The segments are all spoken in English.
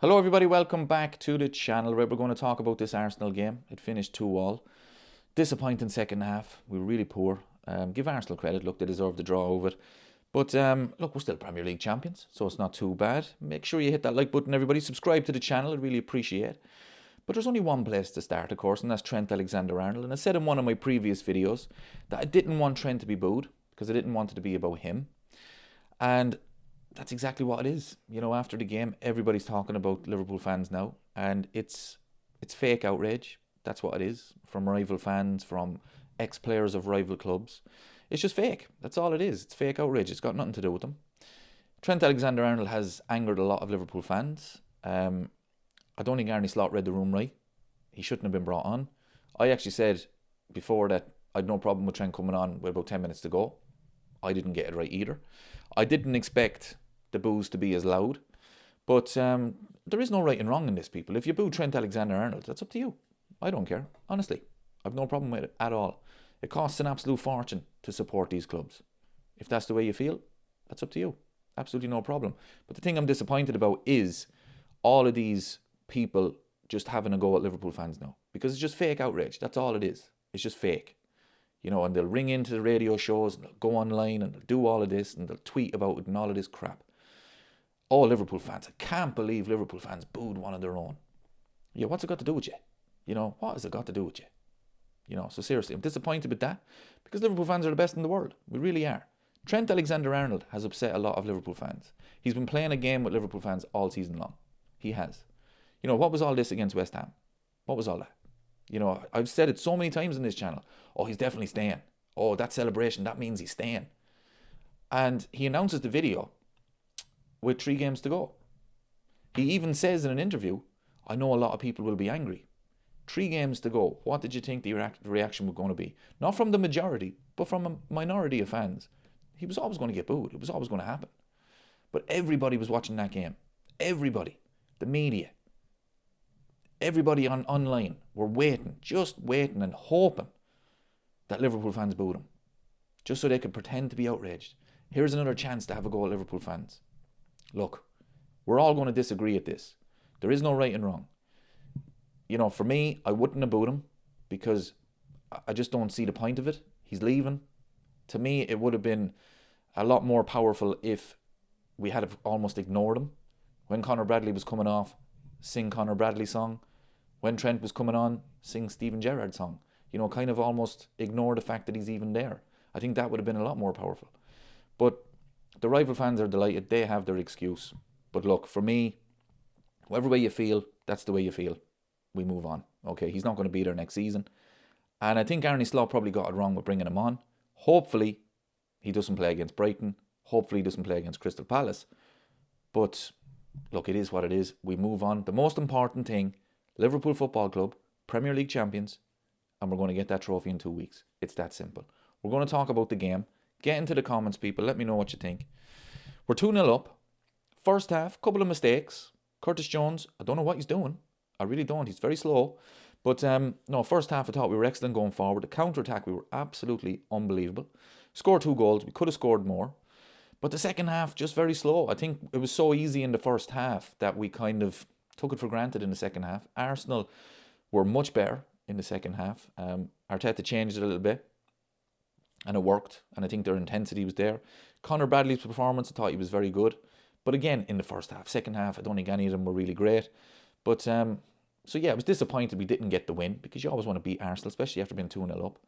Hello everybody, welcome back to the channel where we're going to talk about this Arsenal game. It finished 2-2. Disappointing second half. We were really poor. Give Arsenal credit. Look, they deserved the draw over it. But look, we're still Premier League champions, so it's not too bad. Make sure you hit that like button, everybody. Subscribe to the channel. I'd really appreciate it. But there's only one place to start, of course, and that's Trent Alexander Arnold. And I said in one of my previous videos that I didn't want Trent to be booed because I didn't want it to be about him. And that's exactly what it is. You know, after the game, everybody's talking about Liverpool fans now, and it's fake outrage. That's what it is. From rival fans, from ex-players of rival clubs. It's just fake. That's all it is. It's fake outrage. It's got nothing to do with them. Trent Alexander-Arnold has angered a lot of Liverpool fans. I don't think Arne Slot read the room right. He shouldn't have been brought on. I actually said before that I'd no problem with Trent coming on with about 10 minutes to go. I didn't get it right either. I didn't expect the boos to be as loud. But there is no right and wrong in this, people. If you boo Trent Alexander-Arnold, that's up to you. I don't care. Honestly, I've no problem with it at all. It costs an absolute fortune to support these clubs. If that's the way you feel, that's up to you. Absolutely no problem. But the thing I'm disappointed about is all of these people just having a go at Liverpool fans now. Because it's just fake outrage. That's all it is. It's just fake. You know, and they'll ring into the radio shows, and they'll go online, and they'll do all of this, and they'll tweet about it and all of this crap. Oh, Liverpool fans, I can't believe Liverpool fans booed one of their own. Yeah, what's it got to do with you? You know, what has it got to do with you? You know, so seriously, I'm disappointed with that because Liverpool fans are the best in the world. We really are. Trent Alexander-Arnold has upset a lot of Liverpool fans. He's been playing a game with Liverpool fans all season long. He has. You know, what was all this against West Ham? What was all that? You know, I've said it so many times in this channel. Oh, he's definitely staying. Oh, that celebration, that means he's staying. And he announces the video with 3 games to go. He even says in an interview, I know a lot of people will be angry. 3 games to go. What did you think the reaction was going to be? Not from the majority, but from a minority of fans. He was always going to get booed. It was always going to happen. But everybody was watching that game. Everybody. The media. Everybody online were waiting, just waiting and hoping that Liverpool fans booed him. Just so they could pretend to be outraged. Here's another chance to have a go at Liverpool fans. Look, we're all going to disagree at this. There is no right and wrong. You know, for me, I wouldn't have booed him because I just don't see the point of it. He's leaving. To me, it would have been a lot more powerful if we had almost ignored him. When Conor Bradley was coming off, sing Conor Bradley's song. When Trent was coming on, sing Steven Gerrard's song. You know, kind of almost ignore the fact that he's even there. I think that would have been a lot more powerful. But the rival fans are delighted. They have their excuse. But look, for me, whatever way you feel, that's the way you feel. We move on. Okay, he's not going to be there next season. And I think Arne Slot probably got it wrong with bringing him on. Hopefully, he doesn't play against Brighton. Hopefully, he doesn't play against Crystal Palace. But look, it is what it is. We move on. The most important thing, Liverpool Football Club, Premier League champions, and we're going to get that trophy in 2 weeks. It's that simple. We're going to talk about the game. Get into the comments, people. Let me know what you think. We're 2-0 up. First half, couple of mistakes. Curtis Jones, I don't know what he's doing. I really don't. He's very slow. But no, first half I thought we were excellent going forward. The counter-attack, we were absolutely unbelievable. Scored 2 goals. We could have scored more. But the second half, just very slow. I think it was so easy in the first half that we kind of took it for granted in the second half. Arsenal were much better in the second half. Arteta changed it a little bit. And it worked. And I think their intensity was there. Conor Bradley's performance, I thought he was very good. But again, in the first half. Second half, I don't think any of them were really great. But, so yeah, I was disappointed we didn't get the win. Because you always want to beat Arsenal, especially after being 2-0 up.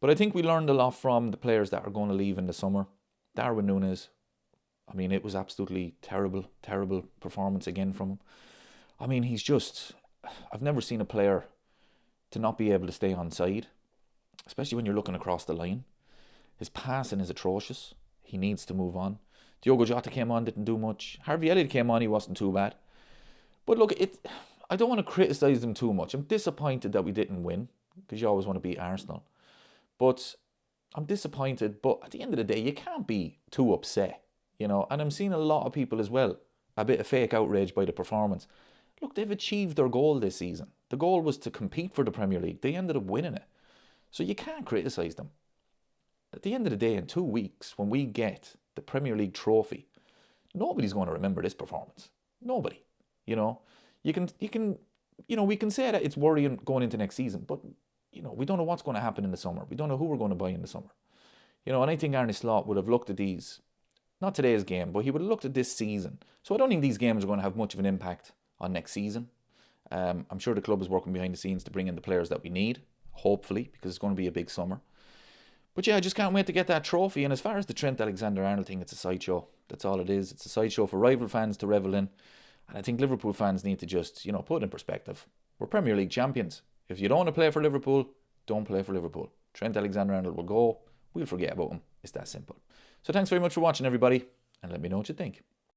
But I think we learned a lot from the players that are going to leave in the summer. Darwin Núñez, I mean, it was absolutely terrible, terrible performance again from him. I mean, he's just, I've never seen a player to not be able to stay on side, especially when you're looking across the line. His passing is atrocious. He needs to move on. Diogo Jota came on, didn't do much. Harvey Elliott came on, he wasn't too bad. But look, I don't want to criticise them too much. I'm disappointed that we didn't win, because you always want to beat Arsenal. But I'm disappointed, but at the end of the day, you can't be too upset, you know. And I'm seeing a lot of people as well, a bit of fake outrage by the performance. Look, they've achieved their goal this season. The goal was to compete for the Premier League. They ended up winning it. So you can't criticise them. At the end of the day, in 2 weeks, when we get the Premier League trophy, nobody's going to remember this performance. Nobody. You know, we can say that it's worrying going into next season, but we don't know what's going to happen in the summer. We don't know who we're going to buy in the summer. And I think Arne Slot would have looked at these, not today's game, but he would have looked at this season. So I don't think these games are going to have much of an impact on next season. I'm sure the club is working behind the scenes to bring in the players that we need, hopefully, because it's going to be a big summer. But yeah, I just can't wait to get that trophy. And as far as the Trent Alexander Arnold thing, it's a sideshow. That's all it is. It's a sideshow for rival fans to revel in. And I think Liverpool fans need to just, put it in perspective. We're Premier League champions. If you don't want to play for Liverpool, don't play for Liverpool. Trent Alexander Arnold will go. We'll forget about him. It's that simple. So thanks very much for watching, everybody. And let me know what you think.